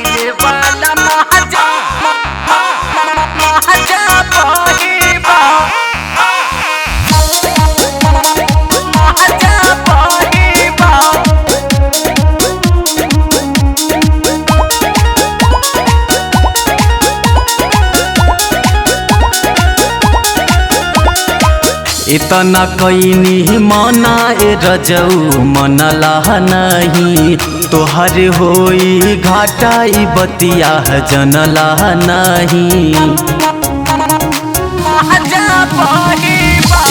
पहिले वाला महाजा महाजा पहिबा महाजा पहिबा। इतना कैनी मना ए रजऊ मनला नहीं तोहर होई घाटा ई बतिया जनला नहीं।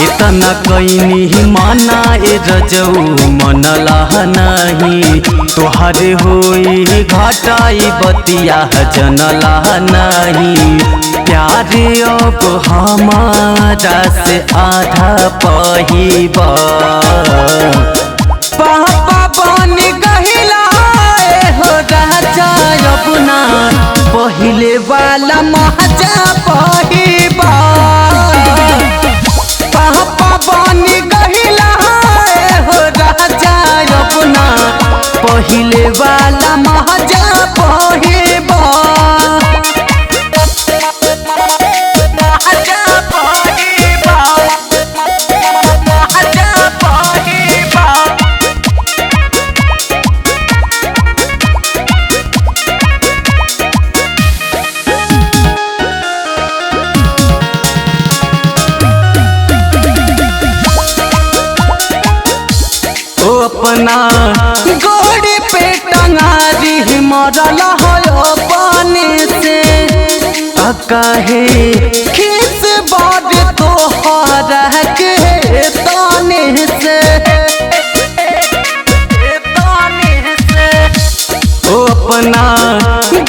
इतना कैनी मना ए रजऊ मनला नहीं तोहर होई घाटा ई बतिया जनला नहीं। प्यार अब हमारा से आधा पहिबा पापा बन गहिला हो राजा अपना पहिले वाला महाजा पहिबा। पापा बन गहिला हो राजा अपना पहिले वाला महाजा पहिबा। अपना गोड़ी पे टंगारी मरल हो पानी से कहे खीस बड़ तोहर के ताने से। ओ अपना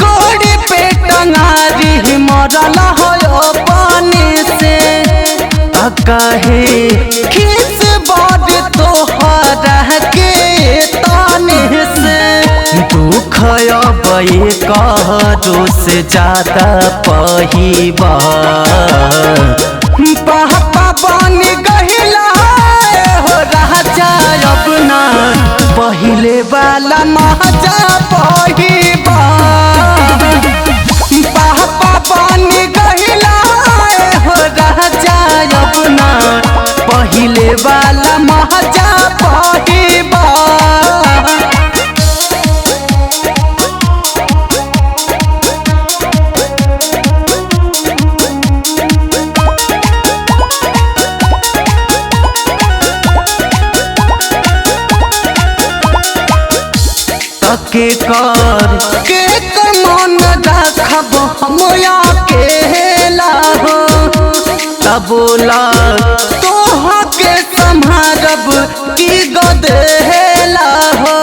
गोड़ी पे टंगारी मरल हो पानी से कहे खीस बड़ तोहर के ताने से। दुख अब करो से ज्यादा पहिबा पापा बन गहिला हो राजा अपना पहिले वाला महाजा पहिबा। पापा बन गहिला हो राजा अपना पहिले वाला महाजा पहिबा। के कर मन रखब हम अकेला हो तबोला तोहा के संभारब की गदेला हो।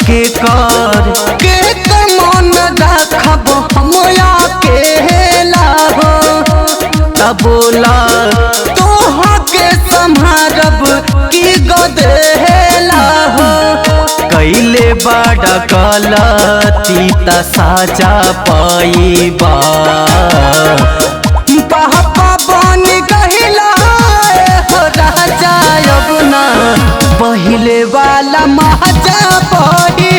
के कर मन रखब हम अकेला हो तबोला तोहा के संभारब की गदेला हो। कैले बड़ा गलती त साजा पाइबा पापा बन गहिला हो राजा अपना पहिले वाला महाजा पहिबा।